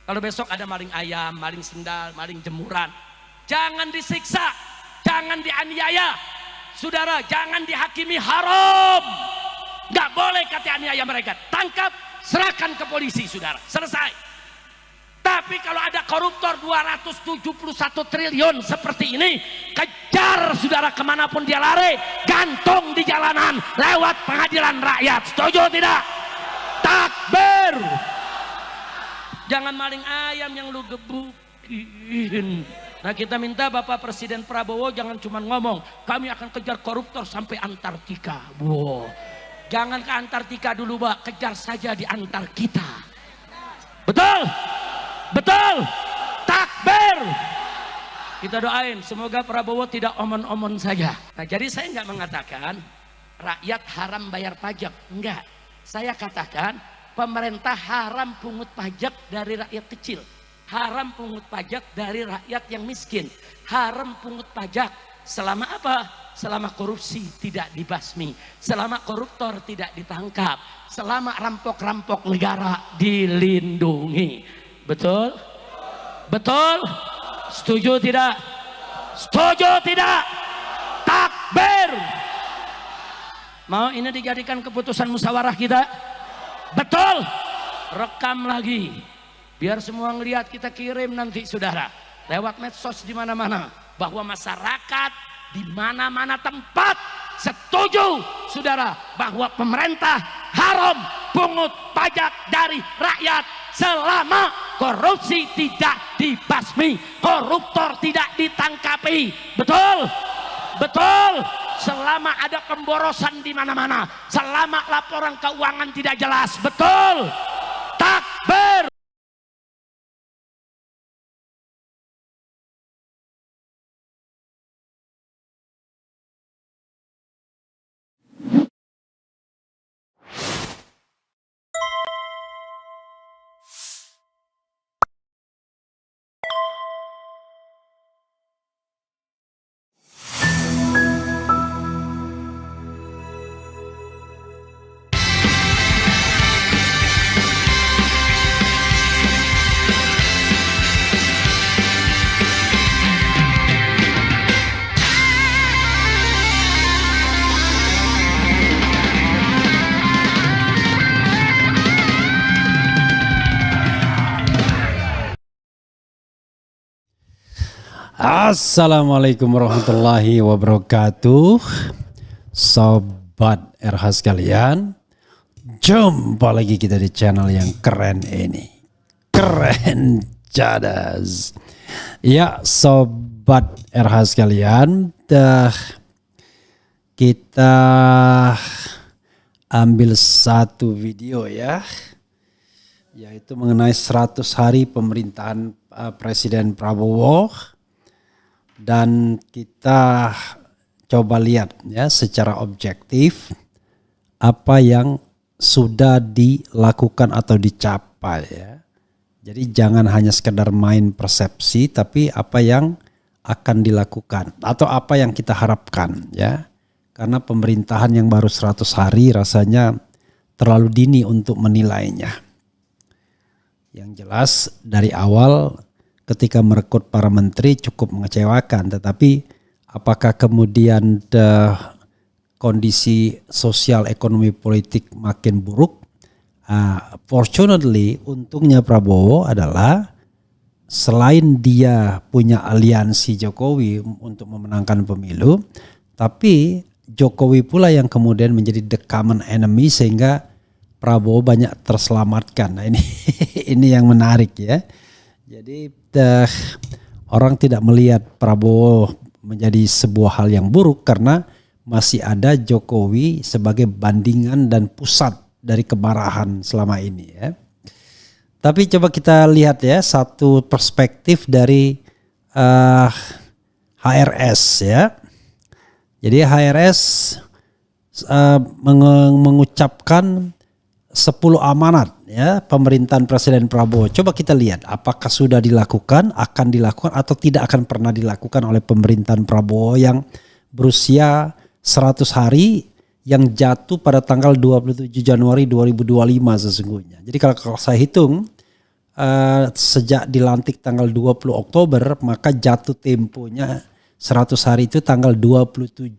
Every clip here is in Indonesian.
Kalau besok ada maling ayam, maling sendal, maling jemuran, jangan disiksa, jangan dianiaya. Saudara, jangan dihakimi haram. Nggak boleh kata aniaya mereka. Tangkap, serahkan ke polisi, saudara. Selesai. Tapi kalau ada koruptor 271 triliun seperti ini, kejar saudara kemanapun dia lari, gantung di jalanan lewat pengadilan rakyat. Setuju tidak? Takbir. Jangan maling ayam yang lu gebukin. Nah, kita minta Bapak Presiden Prabowo jangan cuma ngomong, kami akan kejar koruptor sampai Antartika. Wow. Jangan ke Antartika dulu, Pak, kejar saja di antar kita. Betul? Betul? Takbir. Kita doain semoga Prabowo tidak omon-omon saja. Nah, jadi saya nggak mengatakan rakyat haram bayar pajak, enggak. Saya katakan pemerintah haram pungut pajak dari rakyat kecil, haram pungut pajak dari rakyat yang miskin, haram pungut pajak selama apa? Selama korupsi tidak dibasmi, selama koruptor tidak ditangkap, selama rampok-rampok negara dilindungi. Betul? Betul? Setuju tidak? Setuju tidak? Takbir. Mau ini dijadikan keputusan musyawarah kita? Betul? Rekam lagi. Biar semua ngelihat, kita kirim nanti saudara lewat medsos di mana-mana bahwa masyarakat di mana-mana tempat setuju saudara bahwa pemerintah haram pungut pajak dari rakyat selama korupsi tidak dibasmi, koruptor tidak ditangkapi. Betul? Betul? Selama ada pemborosan di mana-mana, selama laporan keuangan tidak jelas. Betul? Takbir. Assalamualaikum warahmatullahi wabarakatuh. Sobat RH sekalian, jumpa lagi kita di channel yang keren ini. Keren cadas. Ya Sobat RH sekalian, kita ambil satu video ya, yaitu mengenai 100 hari pemerintahan Presiden Prabowo. Dan kita coba lihat ya secara objektif apa yang sudah dilakukan atau dicapai ya. Jadi jangan hanya sekedar main persepsi, tapi apa yang akan dilakukan atau apa yang kita harapkan ya. Karena pemerintahan yang baru 100 hari rasanya terlalu dini untuk menilainya. Yang jelas dari awal ketika merekrut para menteri cukup mengecewakan, tetapi apakah kemudian kondisi sosial ekonomi politik makin buruk? Fortunately, untungnya Prabowo adalah selain dia punya aliansi Jokowi untuk memenangkan pemilu, tapi Jokowi pula yang kemudian menjadi the common enemy sehingga Prabowo banyak terselamatkan. Nah ini yang menarik ya. Jadi orang tidak melihat Prabowo menjadi sebuah hal yang buruk karena masih ada Jokowi sebagai bandingan dan pusat dari kemarahan selama ini ya. Tapi coba kita lihat ya satu perspektif dari HRS ya. Jadi HRS mengucapkan 10 amanat ya pemerintahan Presiden Prabowo. Coba kita lihat apakah sudah dilakukan, akan dilakukan atau tidak akan pernah dilakukan oleh pemerintahan Prabowo yang berusia 100 hari yang jatuh pada tanggal 27 Januari 2025 sesungguhnya. Jadi kalau saya hitung sejak dilantik tanggal 20 Oktober, maka jatuh temponya 100 hari itu tanggal 27.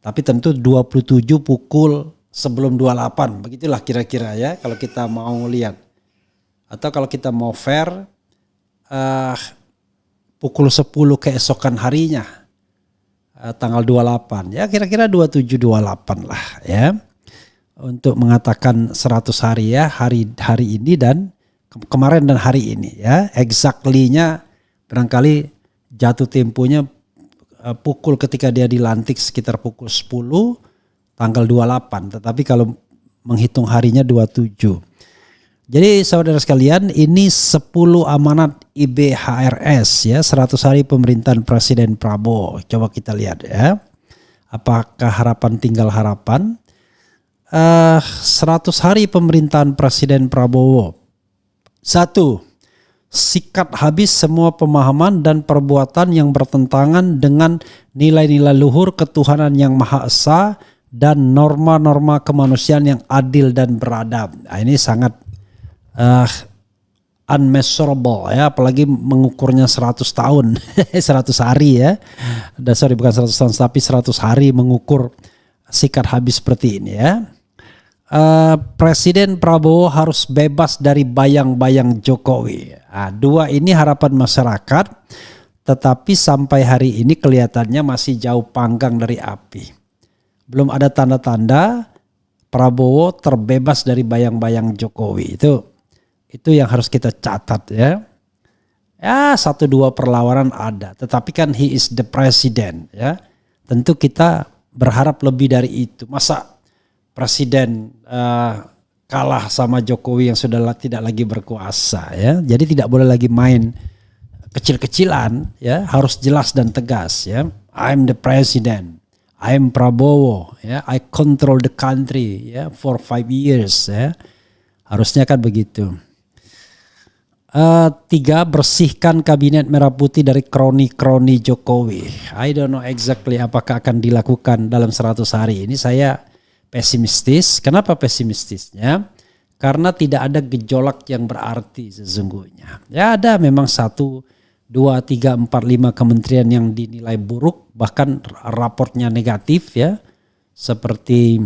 Tapi tentu 27 pukul sebelum 28. Begitulah kira-kira ya kalau kita mau lihat. Atau kalau kita mau fair, pukul 10 keesokan harinya, tanggal 28. Ya kira-kira 27-28 lah ya. Untuk mengatakan 100 hari ya, hari ini dan kemarin dan hari ini ya. Exactly-nya barangkali jatuh temponya pukul ketika dia dilantik sekitar pukul 10 tanggal 28, tetapi kalau menghitung harinya 27. Jadi saudara sekalian, ini 10 amanat IBHRS ya, 100 hari pemerintahan Presiden Prabowo. Coba kita lihat ya. Apakah harapan tinggal harapan? 100 hari pemerintahan Presiden Prabowo. 1. Sikat habis semua pemahaman dan perbuatan yang bertentangan dengan nilai-nilai luhur ketuhanan yang Maha Esa dan norma-norma kemanusiaan yang adil dan beradab. Nah, ini sangat unmeasurable ya, apalagi mengukurnya 100 tahun, 100 hari ya. Sorry, bukan 100 tahun tapi 100 hari mengukur sikat habis seperti ini ya. Presiden Prabowo harus bebas dari bayang-bayang Jokowi. Nah, 2 ini harapan masyarakat, tetapi sampai hari ini kelihatannya masih jauh panggang dari api. Belum ada tanda-tanda Prabowo terbebas dari bayang-bayang Jokowi. Itu yang harus kita catat ya. Ya 1-2 perlawanan ada, tetapi kan he is the president ya. Tentu kita berharap lebih dari itu. Masa Presiden kalah sama Jokowi yang sudah tidak lagi berkuasa ya. Jadi tidak boleh lagi main kecil-kecilan ya, harus jelas dan tegas ya. I'm the president. I'm Prabowo ya. I control the country ya for 5 years ya. Harusnya kan begitu. 3, bersihkan kabinet merah putih dari kroni-kroni Jokowi. I don't know exactly apakah akan dilakukan dalam 100 hari ini. Saya pesimistis. Kenapa pesimistisnya? Karena tidak ada gejolak yang berarti sesungguhnya. Ya ada memang 1, 2, 3, 4, 5 kementerian yang dinilai buruk, bahkan raportnya negatif ya. Seperti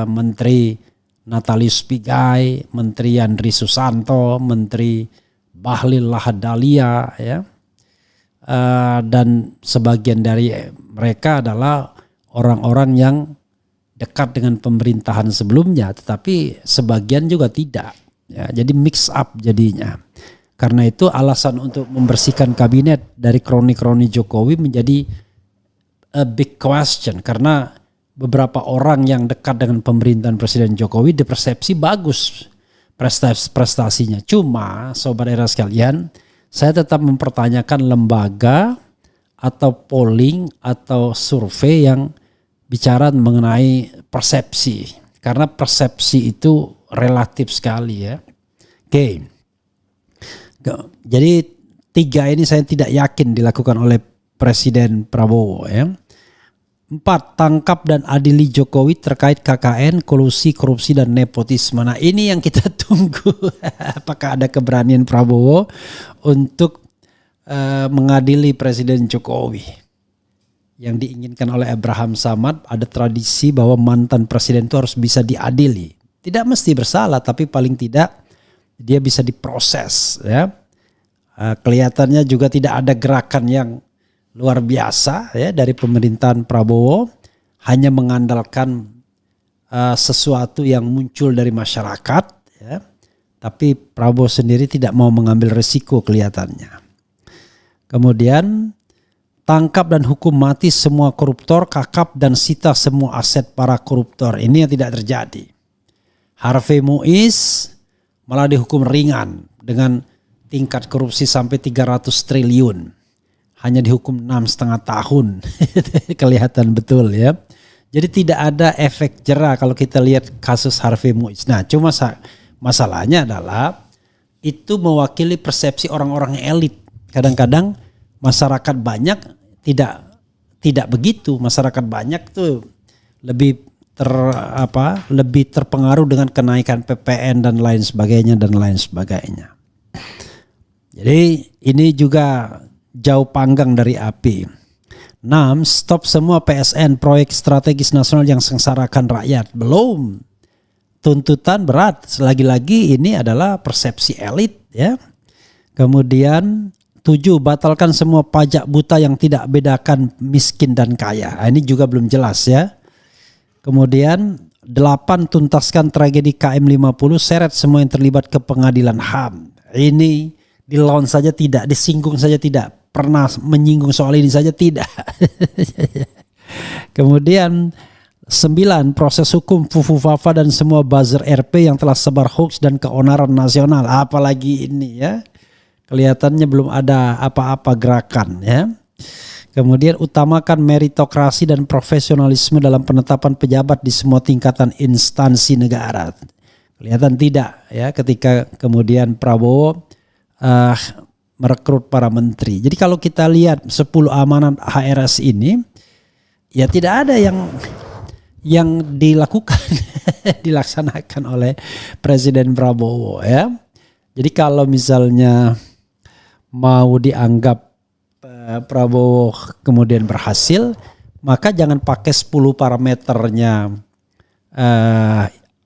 Menteri Natalius Pigai, Menteri Yandri Susanto, Menteri Bahlil Lahadalia ya. Dan sebagian dari mereka adalah orang-orang yang dekat dengan pemerintahan sebelumnya, tetapi sebagian juga tidak. Ya, jadi mix up jadinya. Karena itu alasan untuk membersihkan kabinet dari kroni-kroni Jokowi menjadi a big question. Karena beberapa orang yang dekat dengan pemerintahan Presiden Jokowi dipersepsi bagus prestasinya. Cuma sobat era sekalian, saya tetap mempertanyakan lembaga atau polling atau survei yang bicara mengenai persepsi, karena persepsi itu relatif sekali ya. Oke. Jadi 3 ini saya tidak yakin dilakukan oleh Presiden Prabowo ya. 4, tangkap dan adili Jokowi terkait KKN, kolusi, korupsi dan nepotisme. Nah ini yang kita tunggu. Apakah ada keberanian Prabowo untuk mengadili Presiden Jokowi? Yang diinginkan oleh Abraham Samad, ada tradisi bahwa mantan presiden itu harus bisa diadili. Tidak mesti bersalah, tapi paling tidak dia bisa diproses ya. Kelihatannya juga tidak ada gerakan yang luar biasa ya dari pemerintahan Prabowo, hanya mengandalkan sesuatu yang muncul dari masyarakat ya. Tapi Prabowo sendiri tidak mau mengambil resiko kelihatannya. Kemudian tangkap dan hukum mati semua koruptor, kakap dan sita semua aset para koruptor. Ini yang tidak terjadi. Harvey Muiz malah dihukum ringan dengan tingkat korupsi sampai 300 triliun. Hanya dihukum 6,5 tahun. Kelihatan betul ya. Jadi tidak ada efek jera kalau kita lihat kasus Harvey Muiz. Nah cuma masalahnya adalah itu mewakili persepsi orang-orang elit. Kadang-kadang masyarakat banyak tidak begitu. Masyarakat banyak tuh lebih terpengaruh dengan kenaikan PPN dan lain sebagainya. Jadi ini juga jauh panggang dari api. 6. Stop semua PSN, proyek strategis nasional yang sengsarakan rakyat. Belum. Tuntutan berat. Lagi-lagi ini adalah persepsi elit ya. Kemudian 7. Batalkan semua pajak buta yang tidak bedakan miskin dan kaya. Ini juga belum jelas ya. Kemudian 8. Tuntaskan tragedi KM50, seret semua yang terlibat ke pengadilan HAM. Ini dilawan saja tidak, disinggung saja tidak, pernah menyinggung soal ini saja tidak. Kemudian 9. Proses hukum Fufu Fafa dan semua buzzer RP yang telah sebar hoax dan keonaran nasional. Apalagi ini ya. Kelihatannya belum ada apa-apa gerakan ya. Kemudian utamakan meritokrasi dan profesionalisme dalam penetapan pejabat di semua tingkatan instansi negara. Kelihatan tidak ya ketika kemudian Prabowo merekrut para menteri. Jadi kalau kita lihat 10 amanat HRS ini ya tidak ada yang dilakukan dilaksanakan oleh Presiden Prabowo ya. Jadi kalau misalnya mau dianggap Prabowo kemudian berhasil, maka jangan pakai 10 parameternya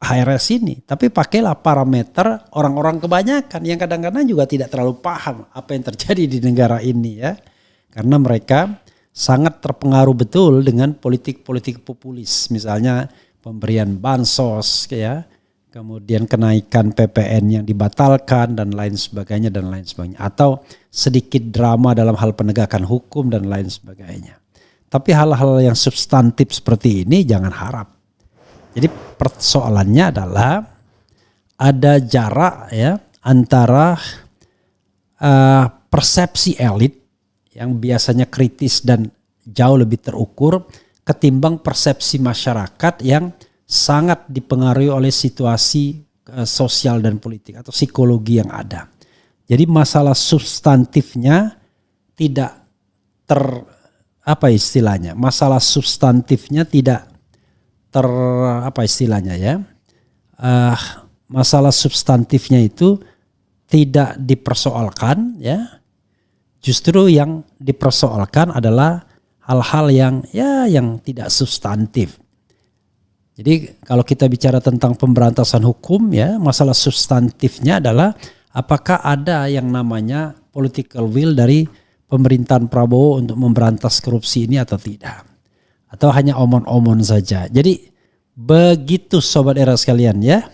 HRS ini, tapi pakailah parameter orang-orang kebanyakan yang kadang-kadang juga tidak terlalu paham apa yang terjadi di negara ini ya, karena mereka sangat terpengaruh betul dengan politik-politik populis, misalnya pemberian bansos ya, kemudian kenaikan PPN yang dibatalkan dan lain sebagainya, atau sedikit drama dalam hal penegakan hukum dan lain sebagainya. Tapi hal-hal yang substantif seperti ini jangan harap. Jadi persoalannya adalah ada jarak ya antara persepsi elit yang biasanya kritis dan jauh lebih terukur ketimbang persepsi masyarakat yang sangat dipengaruhi oleh situasi sosial dan politik atau psikologi yang ada. Jadi masalah substantifnya tidak masalah substantifnya tidak masalah substantifnya itu tidak dipersoalkan ya. Justru yang dipersoalkan adalah hal-hal yang tidak substantif. Jadi kalau kita bicara tentang pemberantasan hukum ya, masalah substantifnya adalah apakah ada yang namanya political will dari pemerintahan Prabowo untuk memberantas korupsi ini atau tidak. Atau hanya omon-omon saja. Jadi begitu sobat era sekalian ya,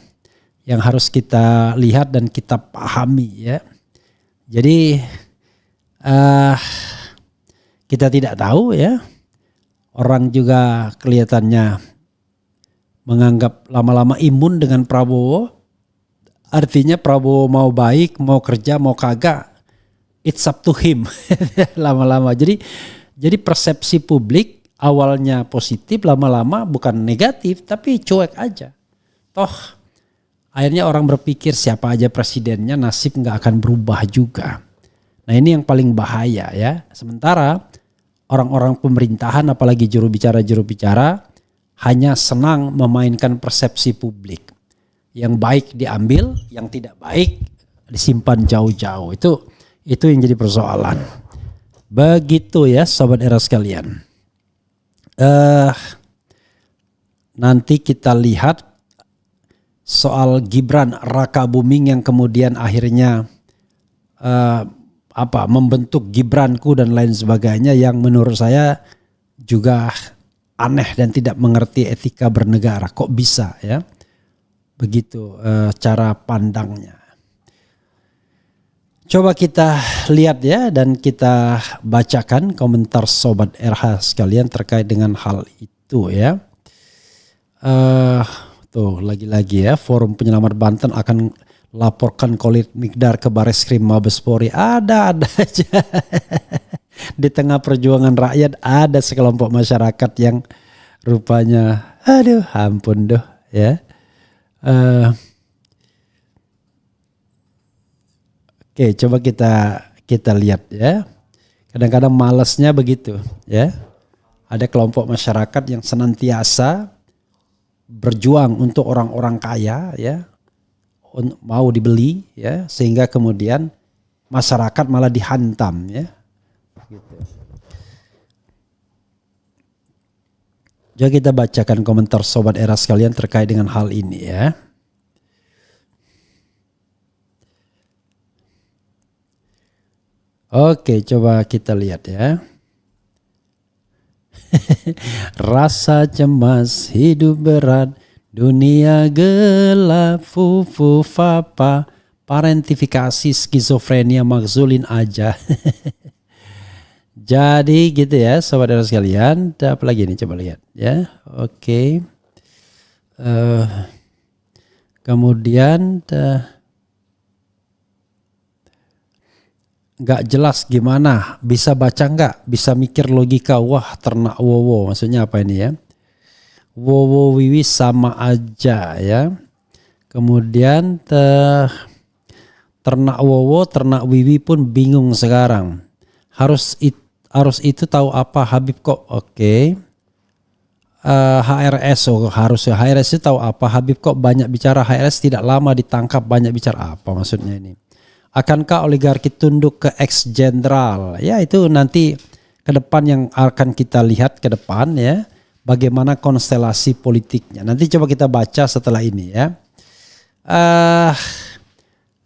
yang harus kita lihat dan kita pahami ya. Jadi kita tidak tahu ya, orang juga kelihatannya menganggap lama-lama imun dengan Prabowo. Artinya Prabowo mau baik, mau kerja, mau kagak, it's up to him lama-lama. Jadi persepsi publik awalnya positif, lama-lama bukan negatif tapi cuek aja. Toh akhirnya orang berpikir siapa aja presidennya nasib nggak akan berubah juga. Nah ini yang paling bahaya ya. Sementara orang-orang pemerintahan apalagi juru bicara hanya senang memainkan persepsi publik. Yang baik diambil, yang tidak baik disimpan jauh-jauh. Itu yang jadi persoalan. Begitu ya sobat era sekalian. Nanti kita lihat soal Gibran Raka Buming yang kemudian akhirnya membentuk Gibranku dan lain sebagainya, yang menurut saya juga aneh dan tidak mengerti etika bernegara. Kok bisa ya begitu cara pandangnya. Coba kita lihat ya dan kita bacakan komentar sobat RH sekalian terkait dengan hal itu ya. Tuh lagi-lagi ya, Forum Penyelamat Banten akan laporkan Khalid Miqdar ke Bareskrim Mabespori. Ada aja. Di tengah perjuangan rakyat ada sekelompok masyarakat yang rupanya ampun doh ya. Oke, coba kita lihat ya. Kadang-kadang malasnya begitu ya. Ada kelompok masyarakat yang senantiasa berjuang untuk orang-orang kaya ya. mau dibeli ya, sehingga kemudian masyarakat malah dihantam ya. Gitu. Jadi kita bacakan komentar Sobat Era sekalian terkait dengan hal ini ya. Oke, coba kita lihat ya. Rasa cemas, hidup berat, dunia gelap, fufu fapa, parentifikasi, skizofrenia, makzulin aja. Jadi gitu ya sobat Era sekalian. Apa lagi nih, coba lihat ya. Oke. Kemudian nggak jelas gimana, bisa baca nggak, bisa mikir logika, wah ternak wowo, maksudnya apa ini ya, wowo wiwi sama aja ya. Kemudian ternak wowo, ternak wiwi pun bingung sekarang, harus itu tahu apa Habib kok. Oke. HRS harus HRS itu tahu apa Habib kok banyak bicara, HRS tidak lama ditangkap banyak bicara, apa maksudnya ini? Akankah oligarki tunduk ke ex jenderal? Ya itu nanti ke depan yang akan kita lihat ke depan ya. Bagaimana konstelasi politiknya. Nanti coba kita baca setelah ini ya.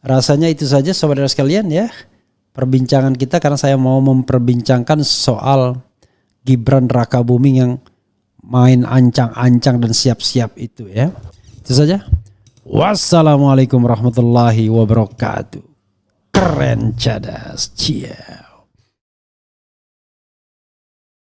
Rasanya itu saja saudara sekalian ya. Perbincangan kita, karena saya mau memperbincangkan soal Gibran Rakabuming yang main ancang-ancang dan siap-siap itu ya. Itu saja. Wassalamualaikum warahmatullahi wabarakatuh. Keren cadas, cia.